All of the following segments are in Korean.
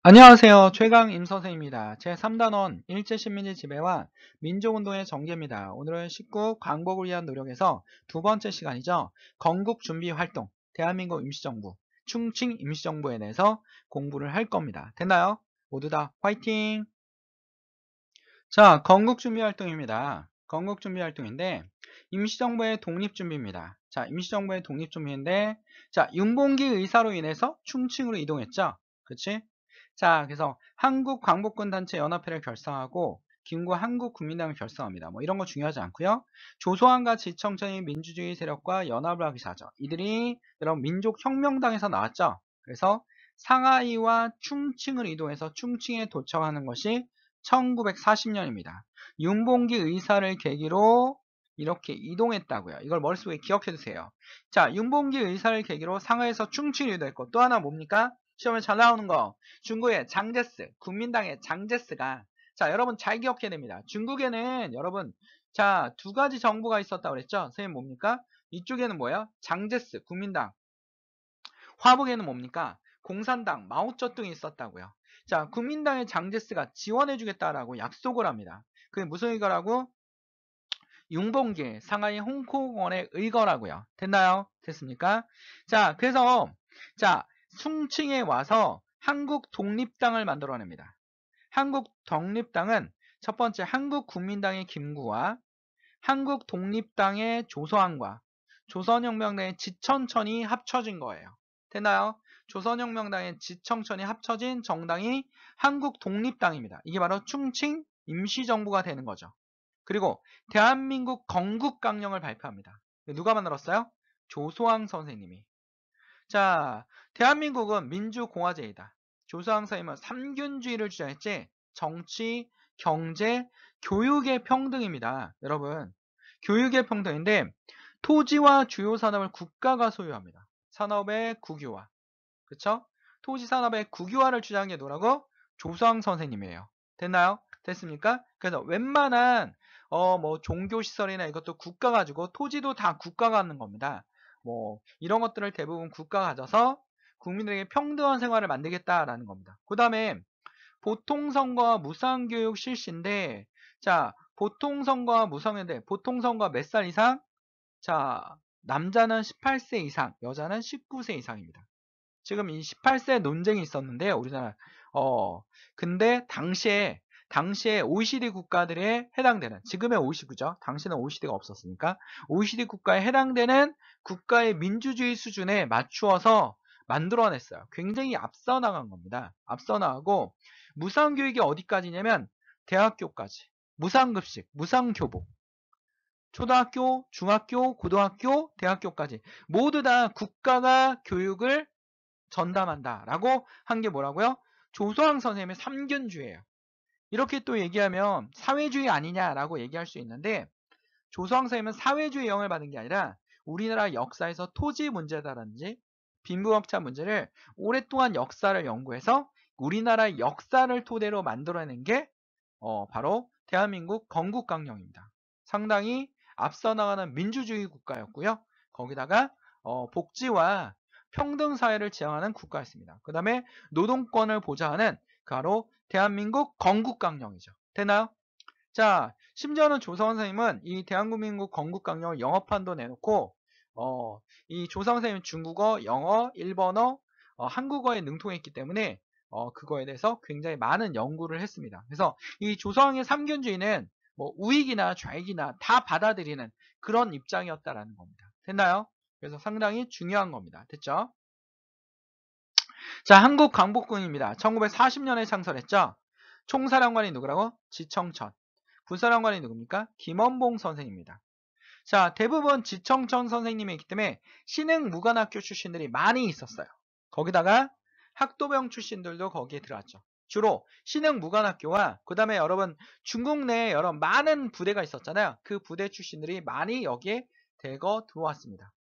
안녕하세요. 최강 임선생입니다. 제3단원 일제식민지 지배와 민족운동의 전개입니다. 오늘은 19 광복을 위한 노력에서 두 번째 시간이죠. 건국준비활동, 대한민국 임시정부, 충칭 임시정부에 대해서 공부를 할 겁니다. 됐나요? 모두 다 화이팅! 자, 건국준비활동입니다. 건국준비활동인데 임시정부의 독립준비입니다. 자, 임시정부의 독립준비인데 자, 윤봉기 의사로 인해서 충칭으로 이동했죠. 그치? 자, 그래서 한국광복군 단체 연합회를 결성하고 김구 한국국민당을 결성합니다. 뭐 이런 거 중요하지 않고요. 조소안과 지청천이 민주주의 세력과 연합을 하기 시작하죠. 이들이 여러분 민족혁명당에서 나왔죠. 그래서 상하이와 충칭을 이동해서 충칭에 도착하는 것이 1940년입니다. 윤봉기 의사를 계기로 이렇게 이동했다고요. 이걸 머릿속에 기억해 두세요. 자, 윤봉기 의사를 계기로 상하이에서 충칭이 이동했고 또 하나 뭡니까? 시험에 잘 나오는 거. 중국의 장제스, 국민당의 장제스가 자, 여러분 잘 기억해야 됩니다. 중국에는 여러분 자, 두 가지 정부가 있었다고 그랬죠? 선생님 뭡니까? 이쪽에는 뭐예요? 장제스, 국민당. 화북에는 뭡니까? 공산당, 마오쩌둥이 있었다고요. 자, 국민당의 장제스가 지원해주겠다라고 약속을 합니다. 그게 무슨 의거라고? 윤봉길, 상하이 홍콩원의 의거라고요. 됐나요? 됐습니까? 자, 그래서 자, 숭칭에 와서 한국 독립당을 만들어냅니다. 한국 독립당은 첫 번째 한국국민당의 김구와 한국 독립당의 조서안과 조선혁명당의 지천천이 합쳐진 거예요. 됐나요? 조선혁명당의 지청천이 합쳐진 정당이 한국독립당입니다. 이게 바로 충칭 임시정부가 되는 거죠. 그리고 대한민국 건국강령을 발표합니다. 누가 만들었어요? 조소왕 선생님이. 자, 대한민국은 민주공화제이다. 조소왕 선생님은 삼균주의를 주장했지. 정치, 경제, 교육의 평등입니다. 여러분, 교육의 평등인데 토지와 주요 산업을 국가가 소유합니다. 산업의 국유화. 그쵸? 토지 산업의 국유화를 주장한 게 누구라고? 조소왕 선생님이에요. 됐나요? 됐습니까? 그래서 웬만한 뭐 종교시설이나 이것도 국가가 가지고 토지도 다 국가가 갖는 겁니다. 뭐 이런 것들을 대부분 국가가 가져서 국민들에게 평등한 생활을 만들겠다라는 겁니다. 그 다음에 보통선거와 무상교육 실시인데 자, 보통선거와 무상인데 보통선거 몇 살 이상? 자, 남자는 18세 이상, 여자는 19세 이상입니다. 지금 이 18세 논쟁이 있었는데요, 우리나라. 근데 당시에 OECD 국가들에 해당되는, 지금의 OECD죠. 당시는 OECD가 없었으니까. OECD 국가에 해당되는 국가의 민주주의 수준에 맞추어서 만들어냈어요. 굉장히 앞서 나간 겁니다. 앞서 나가고, 무상교육이 어디까지냐면, 대학교까지. 무상급식, 무상교복. 초등학교, 중학교, 고등학교, 대학교까지. 모두 다 국가가 교육을 전담한다라고 한 게 뭐라고요? 조소왕 선생님의 삼균주의예요. 이렇게 또 얘기하면 사회주의 아니냐라고 얘기할 수 있는데 조소왕 선생님은 사회주의 영향을 받은 게 아니라 우리나라 역사에서 토지 문제다라든지 빈부격차 문제를 오랫동안 역사를 연구해서 우리나라 역사를 토대로 만들어낸 게 바로 대한민국 건국강령입니다. 상당히 앞서 나가는 민주주의 국가였고요. 거기다가 복지와 평등사회를 지향하는 국가였습니다. 그 다음에 노동권을 보장하는 바로 대한민국 건국강령이죠. 되나요? 자, 심지어는 조선 선생님은 이 대한민국 건국강령을 영어판도 내놓고 이 조선 선생님은 중국어, 영어, 일본어, 한국어에 능통했기 때문에 그거에 대해서 굉장히 많은 연구를 했습니다. 그래서 이 조선의 삼균주의는 뭐 우익이나 좌익이나 다 받아들이는 그런 입장이었다라는 겁니다. 됐나요? 그래서 상당히 중요한 겁니다. 됐죠? 자, 한국광복군입니다. 1940년에 창설했죠. 총사령관이 누구라고? 지청천. 부사령관이 누굽니까? 김원봉 선생입니다. 자, 대부분 지청천 선생님이 있기 때문에 신흥무관학교 출신들이 많이 있었어요. 거기다가 학도병 출신들도 거기에 들어왔죠. 주로 신흥무관학교와 그 다음에 여러분 중국 내에 여러 많은 부대가 있었잖아요. 그 부대 출신들이 많이 여기에 대거 들어왔습니다.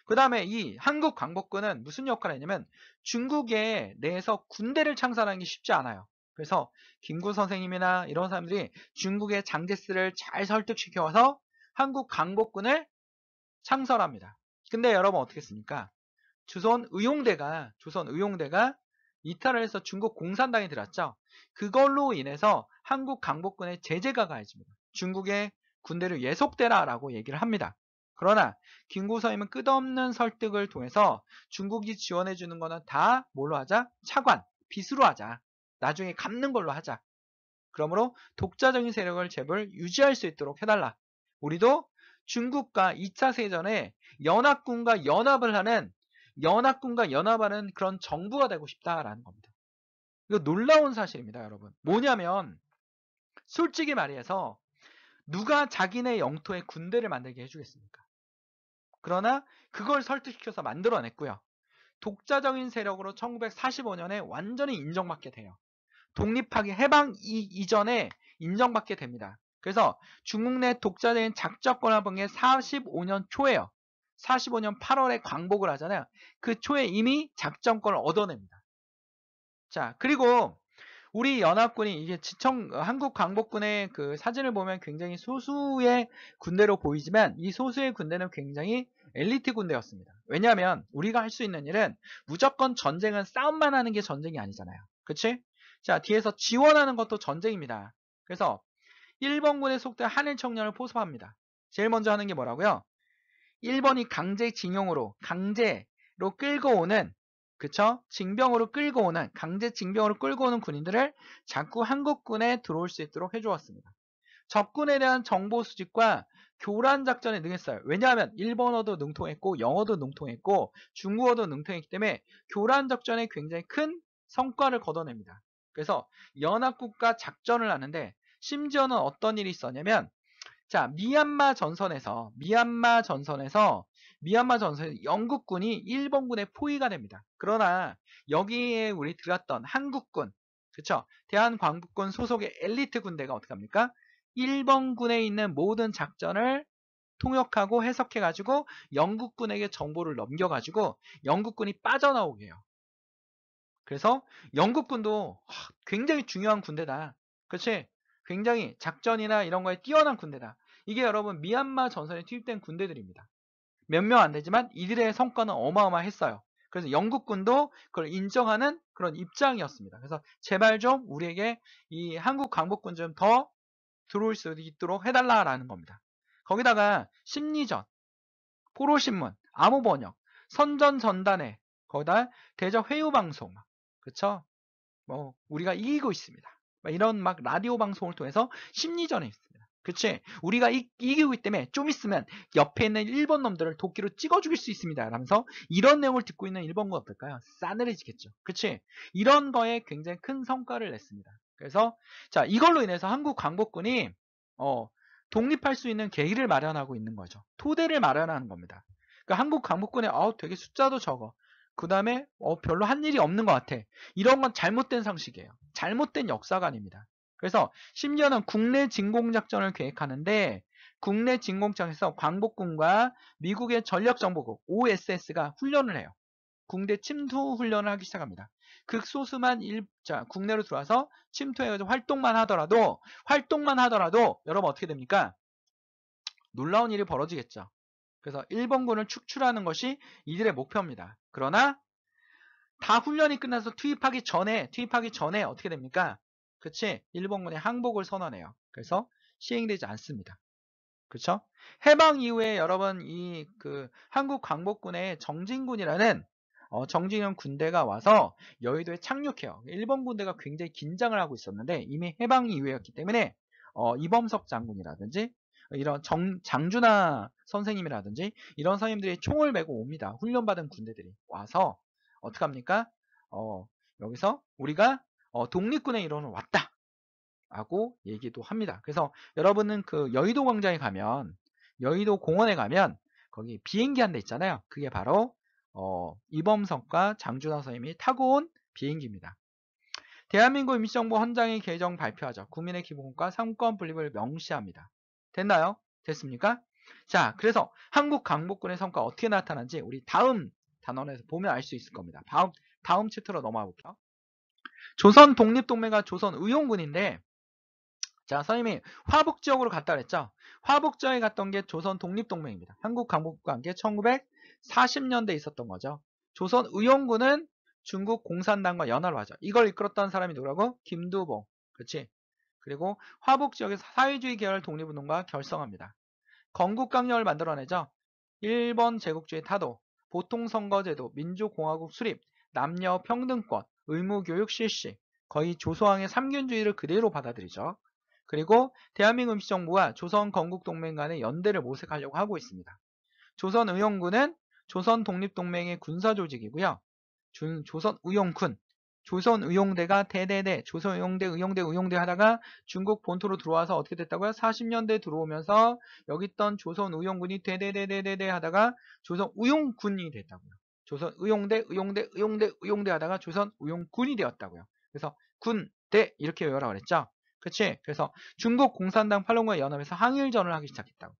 그 다음에 이 한국광복군은 무슨 역할을 했냐면 중국에 내에서 군대를 창설하는 게 쉽지 않아요. 그래서 김구 선생님이나 이런 사람들이 중국의 장제스를 잘 설득시켜서 한국광복군을 창설합니다. 근데 여러분 어떻게 했습니까? 조선 의용대가 이탈을 해서 중국 공산당이 들었죠. 그걸로 인해서 한국 강복군의 제재가 가해집니다. 중국의 군대를 예속대라 라고 얘기를 합니다. 그러나 김구서임은 끝없는 설득을 통해서 중국이 지원해 주는 거는 다 뭘로 하자? 차관, 빚으로 하자. 나중에 갚는 걸로 하자. 그러므로 독자적인 세력을 제발 유지할 수 있도록 해달라. 우리도 중국과 2차 세전에 연합군과 연합하는 그런 정부가 되고 싶다라는 겁니다. 이거 놀라운 사실입니다, 여러분. 뭐냐면 솔직히 말해서 누가 자기네 영토에 군대를 만들게 해주겠습니까? 그러나 그걸 설득시켜서 만들어냈고요. 독자적인 세력으로 1945년에 완전히 인정받게 돼요. 독립하기 해방 이전에 인정받게 됩니다. 그래서 중국 내 독자적인 작전권을 본 게 45년 초예요. 45년 8월에 광복을 하잖아요. 그 초에 이미 작전권을 얻어냅니다. 자, 그리고 우리 연합군이 이게 한국 광복군의 그 사진을 보면 굉장히 소수의 군대로 보이지만 이 소수의 군대는 굉장히 엘리트 군대였습니다. 왜냐하면 우리가 할 수 있는 일은 무조건 전쟁은 싸움만 하는 게 전쟁이 아니잖아요. 그치? 자, 뒤에서 지원하는 것도 전쟁입니다. 그래서 일본군에 속된 한일 청년을 포섭합니다. 제일 먼저 하는 게 뭐라고요? 일본이 강제로 끌고 오는, 그쵸? 강제 징병으로 끌고 오는 군인들을 자꾸 한국군에 들어올 수 있도록 해주었습니다. 적군에 대한 정보 수집과 교란 작전에 능했어요. 왜냐하면 일본어도 능통했고 영어도 능통했고 중국어도 능통했기 때문에 교란 작전에 굉장히 큰 성과를 거둬냅니다. 그래서 연합국과 작전을 하는데 심지어는 어떤 일이 있었냐면, 자, 미얀마 전선에서 영국군이 일본군의 포위가 됩니다. 그러나 여기에 우리 들었던 한국군, 그쵸? 대한광복군 소속의 엘리트 군대가 어떻게 합니까? 일본군에 있는 모든 작전을 통역하고 해석해가지고 영국군에게 정보를 넘겨가지고 영국군이 빠져나오게 해요. 그래서 영국군도 굉장히 중요한 군대다. 그렇지? 굉장히 작전이나 이런 거에 뛰어난 군대다. 이게 여러분 미얀마 전선에 투입된 군대들입니다. 몇 명 안 되지만 이들의 성과는 어마어마했어요. 그래서 영국군도 그걸 인정하는 그런 입장이었습니다. 그래서 제발 좀 우리에게 이 한국 광복군 좀 더 들어올 수 있도록 해달라라는 겁니다. 거기다가 심리전, 포로신문, 암호번역, 선전전단회, 거기다 대적 회유방송, 그쵸? 뭐 우리가 이기고 있습니다. 이런 막 라디오 방송을 통해서 심리전에 있습니다. 그치? 우리가 이기고 있기 때문에 좀 있으면 옆에 있는 일본 놈들을 도끼로 찍어 죽일 수 있습니다. 라면서 이런 내용을 듣고 있는 일본군 어떨까요? 싸늘해지겠죠. 그치? 이런 거에 굉장히 큰 성과를 냈습니다. 그래서 자, 이걸로 인해서 한국 광복군이 독립할 수 있는 계기를 마련하고 있는 거죠. 토대를 마련하는 겁니다. 그러니까 한국 광복군에 되게 숫자도 적어. 그 다음에 별로 한 일이 없는 것 같아. 이런 건 잘못된 상식이에요. 잘못된 역사관입니다. 그래서 심지어는 국내 진공작전을 계획하는데 국내 진공작에서 광복군과 미국의 전력정보국 OSS가 훈련을 해요. 국내 침투 훈련을 하기 시작합니다. 극소수만 국내로 들어와서 침투해가지고 활동만 하더라도 여러분 어떻게 됩니까? 놀라운 일이 벌어지겠죠. 그래서 일본군을 축출하는 것이 이들의 목표입니다. 그러나 다 훈련이 끝나서 투입하기 전에 어떻게 됩니까? 그치? 일본군이 항복을 선언해요. 그래서 시행되지 않습니다. 그쵸? 해방 이후에 여러분 한국 광복군의 정진군이라는 정진군 군대가 와서 여의도에 착륙해요. 일본 군대가 굉장히 긴장을 하고 있었는데 이미 해방 이후였기 때문에 이범석 장군이라든지 이런 장준하 선생님이라든지 이런 선생님들이 총을 메고 옵니다. 훈련받은 군대들이 와서 어떻게 합니까? 여기서 우리가 독립군의 일원을 왔다 라고 얘기도 합니다. 그래서 여러분은 그 여의도 광장에 가면 여의도 공원에 가면 거기 비행기 한 대 있잖아요. 그게 바로 이범석과 장준하 선생님이 타고 온 비행기입니다. 대한민국 임시정부 헌장의 개정 발표하죠. 국민의 기본권과 상권 분립을 명시합니다. 됐나요? 됐습니까? 자, 그래서 한국 강복군의 성과 어떻게 나타난지 우리 다음 단원에서 보면 알 수 있을 겁니다. 다음 챕터로 넘어가 볼게요. 조선 독립동맹과 조선 의용군인데, 자, 선생님이 화북 지역으로 갔다 그랬죠? 화북 지역에 갔던 게 조선 독립동맹입니다. 한국 강복군과 함께 1940년대에 있었던 거죠. 조선 의용군은 중국 공산당과 연합을 하죠. 이걸 이끌었던 사람이 누구라고? 김두봉. 그렇지? 그리고 화북 지역에서 사회주의 계열 독립운동가 결성합니다. 건국강령을 만들어내죠. 일본 제국주의 타도, 보통선거제도, 민주공화국 수립, 남녀 평등권, 의무교육 실시, 거의 조소왕의 삼균주의를 그대로 받아들이죠. 그리고 대한민국 임시정부와 조선 건국동맹 간의 연대를 모색하려고 하고 있습니다. 조선의용군은 조선독립동맹의 군사조직이고요. 조선의용군, 조선의용대가 대대대, 조선의용대, 의용대 하다가 중국 본토로 들어와서 어떻게 됐다고요? 40년대 들어오면서 여기 있던 조선의용군이 대대대 하다가 조선의용군이 됐다고요. 조선의용대 하다가 조선의용군이 되었다고요. 그래서 군, 대 이렇게 외우라고 그랬죠. 그치? 그래서 중국 공산당 팔론과 연합에서 항일전을 하기 시작했다고.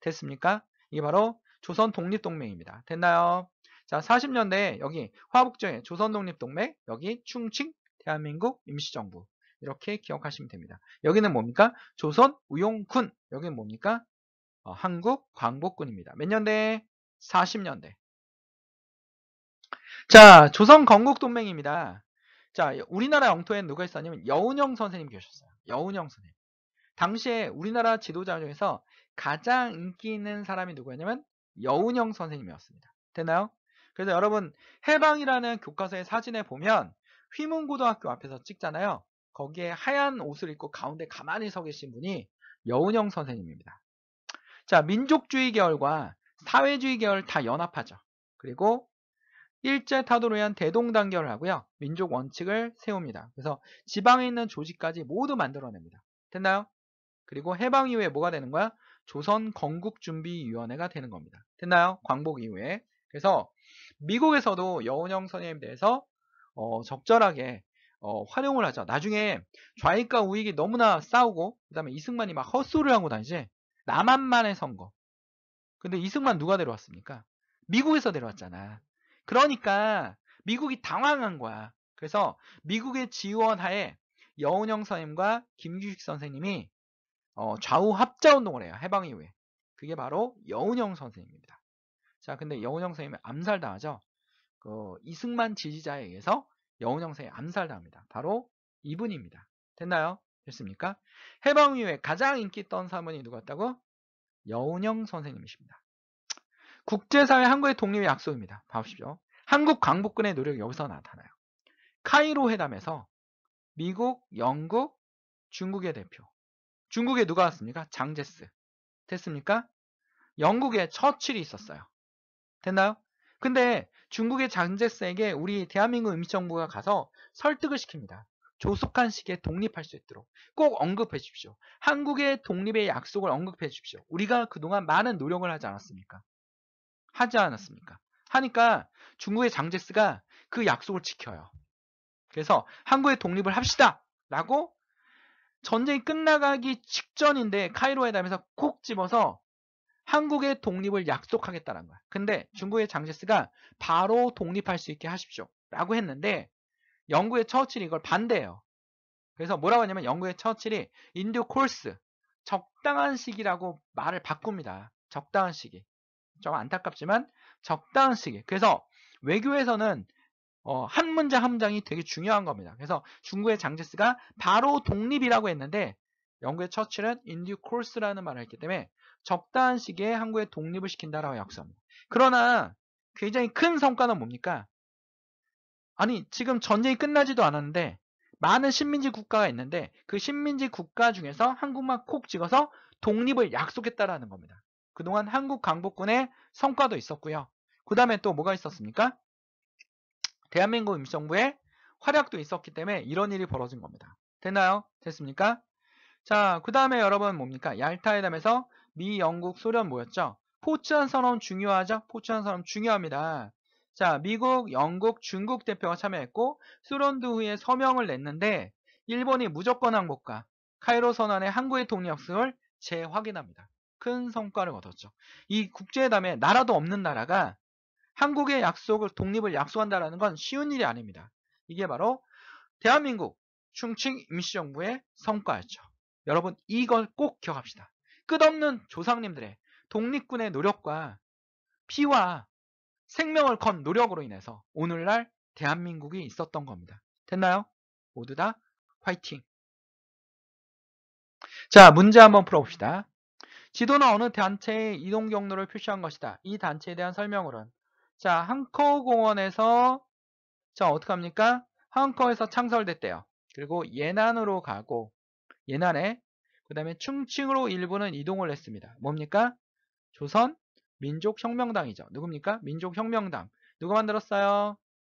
됐습니까? 이게 바로 조선 독립동맹입니다. 됐나요? 자, 40년대 여기 화북정의 조선독립동맹, 여기 충칭 대한민국 임시정부. 이렇게 기억하시면 됩니다. 여기는 뭡니까? 조선의용군. 여기는 뭡니까? 한국광복군입니다. 몇 년대? 40년대. 자, 조선건국동맹입니다. 자, 우리나라 영토엔 누가 있었냐면 여운형 선생님이 계셨어요. 여운형 선생님. 당시에 우리나라 지도자 중에서 가장 인기 있는 사람이 누구였냐면 여운형 선생님이었습니다. 됐나요? 그래서 여러분 해방이라는 교과서의 사진에 보면 휘문고등학교 앞에서 찍잖아요. 거기에 하얀 옷을 입고 가운데 가만히 서 계신 분이 여운형 선생님입니다. 자, 민족주의 계열과 사회주의 계열 다 연합하죠. 그리고 일제 타도를 위한 대동단결을 하고요. 민족 원칙을 세웁니다. 그래서 지방에 있는 조직까지 모두 만들어냅니다. 됐나요? 그리고 해방 이후에 뭐가 되는 거야? 조선 건국준비위원회가 되는 겁니다. 됐나요? 광복 이후에. 그래서 미국에서도 여운형 선생님에 대해서 적절하게 활용을 하죠. 나중에 좌익과 우익이 너무나 싸우고 그 다음에 이승만이 막 헛소리를 하고 다니지. 남한만의 선거. 근데 이승만 누가 데려왔습니까? 미국에서 데려왔잖아. 그러니까 미국이 당황한 거야. 그래서 미국의 지원하에 여운형 선생님과 김규식 선생님이 좌우 합자 운동을 해요. 해방 이후에. 그게 바로 여운형 선생님입니다. 자, 근데 여운형 선생님이 암살당하죠. 그 이승만 지지자에 의해서 여운형 선생님이 암살당합니다. 바로 이분입니다. 됐나요? 됐습니까? 해방 이후에 가장 인기 있던 사람이 누구였다고? 여운형 선생님이십니다. 국제사회 한국의 독립의 약속입니다. 봐보십시오. 한국 광복군의 노력이 여기서 나타나요. 카이로 회담에서 미국, 영국, 중국의 대표. 중국에 누가 왔습니까? 장제스. 됐습니까? 영국에 처칠이 있었어요. 됐나요? 근데 중국의 장제스에게 우리 대한민국 임시정부가 가서 설득을 시킵니다. 조속한 시기에 독립할 수 있도록 꼭 언급해 주십시오. 한국의 독립의 약속을 언급해 주십시오. 우리가 그동안 많은 노력을 하지 않았습니까? 하지 않았습니까? 하니까 중국의 장제스가 그 약속을 지켜요. 그래서 한국의 독립을 합시다! 라고 전쟁이 끝나가기 직전인데 카이로 회담에서 콕 집어서 한국의 독립을 약속하겠다는 거야. 근데 중국의 장제스가 바로 독립할 수 있게 하십시오. 라고 했는데 영국의 처칠이 이걸 반대해요. 그래서 뭐라고 하냐면 영국의 처칠이 in due course, 적당한 시기라고 말을 바꿉니다. 적당한 시기. 좀 안타깝지만 적당한 시기. 그래서 외교에서는 한 문장 한 문장이 되게 중요한 겁니다. 그래서 중국의 장제스가 바로 독립이라고 했는데 영국의 처칠은 in due course라는 말을 했기 때문에 적당한 시기에 한국의 독립을 시킨다라고 약속합니다. 그러나 굉장히 큰 성과는 뭡니까? 아니 지금 전쟁이 끝나지도 않았는데 많은 식민지 국가가 있는데 그 식민지 국가 중에서 한국만 콕 찍어서 독립을 약속했다라는 겁니다. 그동안 한국 강복군의 성과도 있었고요. 그 다음에 또 뭐가 있었습니까? 대한민국 임시정부의 활약도 있었기 때문에 이런 일이 벌어진 겁니다. 됐나요? 됐습니까? 자, 그 다음에 여러분 뭡니까? 얄타 회담에서 미, 영국, 소련 모였죠? 포츠단 선언 중요하죠? 포츠단 선언 중요합니다. 자, 미국, 영국, 중국 대표가 참여했고 소련도 후에 서명을 냈는데 일본이 무조건 항복과 카이로 선언의 한국의 독립 약속을 재확인합니다. 큰 성과를 거뒀죠. 이 국제회담에 나라도 없는 나라가 한국의 약속을 독립을 약속한다는 건 쉬운 일이 아닙니다. 이게 바로 대한민국 충칭 임시정부의 성과였죠. 여러분 이걸 꼭 기억합시다. 끝없는 조상님들의 독립군의 노력과 피와 생명을 건 노력으로 인해서 오늘날 대한민국이 있었던 겁니다. 됐나요? 모두 다 화이팅! 자, 문제 한번 풀어봅시다. 지도는 어느 단체의 이동 경로를 표시한 것이다. 이 단체에 대한 설명으로는 자, 한커공원에서 자, 어떡합니까? 한커에서 창설됐대요. 그리고 예난으로 가고 예난에 그 다음에 충칭으로 일부는 이동을 했습니다. 뭡니까? 조선 민족혁명당이죠. 누굽니까? 민족혁명당. 누가 만들었어요?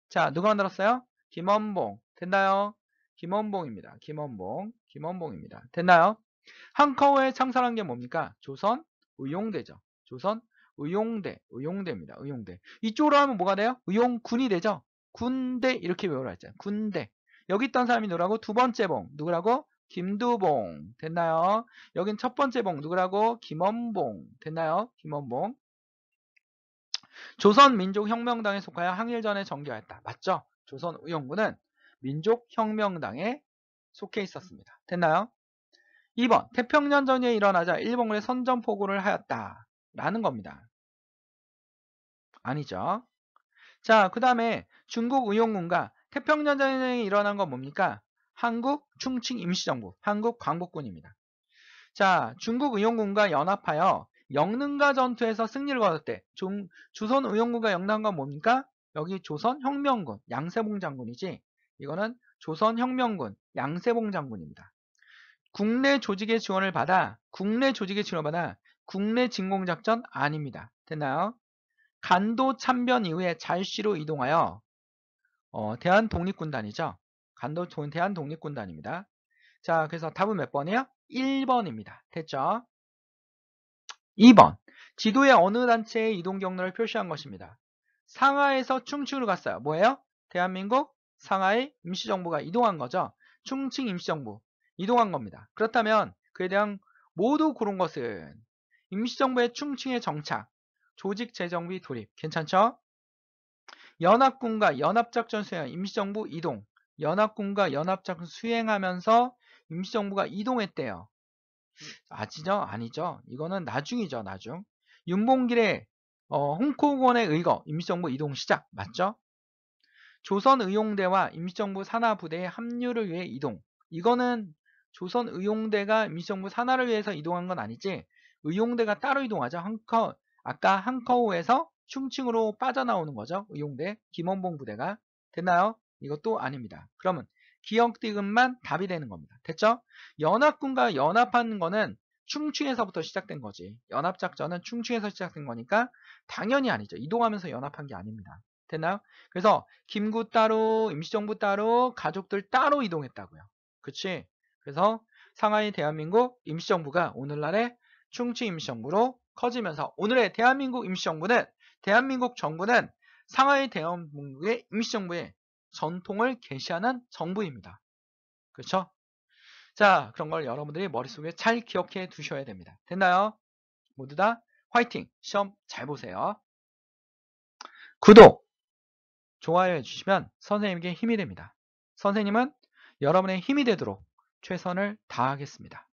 자, 누가 만들었어요? 김원봉. 됐나요? 김원봉입니다. 김원봉입니다. 됐나요? 한커에 창설한 게 뭡니까? 조선 의용대죠. 조선 의용대입니다. 의용대. 이쪽으로 하면 뭐가 돼요? 의용군이 되죠. 군대 이렇게 외우라 했잖아요. 군대. 여기 있던 사람이 누구라고? 두 번째 봉. 누구라고? 김두봉. 됐나요? 여긴 첫 번째 봉. 누구라고? 김원봉. 됐나요? 김원봉. 조선민족혁명당에 속하여 항일전에 전개하였다. 맞죠? 조선의용군은 민족혁명당에 속해 있었습니다. 됐나요? 2번 태평양 전쟁이 일어나자 일본군에 선전포고를 하였다 라는 겁니다. 아니죠. 자, 그 다음에 중국 의용군과 태평양 전쟁이 일어난 건 뭡니까? 한국 충칭 임시정부, 한국 광복군입니다. 자, 중국 의용군과 연합하여 영능가 전투에서 승리를 거뒀대. 조선 의용군과 연합한 건 뭡니까? 여기 조선혁명군, 양세봉 장군이지. 이거는 조선혁명군, 양세봉 장군입니다. 국내 조직의 지원을 받아 국내 진공작전 아닙니다. 됐나요? 간도 참변 이후에 잘시로 이동하여 대한독립군단이죠. 대한독립군단입니다. 자, 그래서 답은 몇 번이에요? 1번입니다. 됐죠? 2번 지도에 어느 단체의 이동 경로를 표시한 것입니다. 상하에서 충칭으로 갔어요. 뭐예요? 대한민국 상하이 임시정부가 이동한 거죠. 충칭 임시정부 이동한 겁니다. 그렇다면 그에 대한 모두 고른 것은 임시정부의 충칭에 정착, 조직재정비 돌입. 괜찮죠? 연합군과 연합작전 수행, 임시정부 이동. 연합군과 연합작전 수행하면서 임시정부가 이동했대요. 아니죠? 아니죠. 이거는 나중이죠. 나중. 윤봉길의 홍콩원에 의거 임시정부 이동 시작. 맞죠? 조선의용대와 임시정부 산하부대의 합류를 위해 이동. 이거는 조선의용대가 임시정부 산하를 위해서 이동한 건 아니지. 의용대가 따로 이동하죠. 아까 한커우에서 충칭으로 빠져나오는 거죠. 의용대, 김원봉 부대가. 됐나요? 이것도 아닙니다. 그러면 기억 디귿만 답이 되는 겁니다. 됐죠? 연합군과 연합하는 거는 충칭에서부터 시작된 거지. 연합작전은 충칭에서 시작된 거니까 당연히 아니죠. 이동하면서 연합한 게 아닙니다. 됐나요? 그래서 김구 따로, 임시정부 따로, 가족들 따로 이동했다고요. 그치? 그래서 상하이 대한민국 임시정부가 오늘날의 충칭 임시정부로 커지면서 오늘의 대한민국 임시정부는 대한민국 정부는 상하이 대한민국의 임시정부의 전통을 계시하는 정부입니다. 그렇죠? 자, 그런 걸 여러분들이 머릿속에 잘 기억해 두셔야 됩니다. 됐나요? 모두 다 화이팅! 시험 잘 보세요. 구독! 좋아요 해주시면 선생님에게 힘이 됩니다. 선생님은 여러분의 힘이 되도록 최선을 다하겠습니다.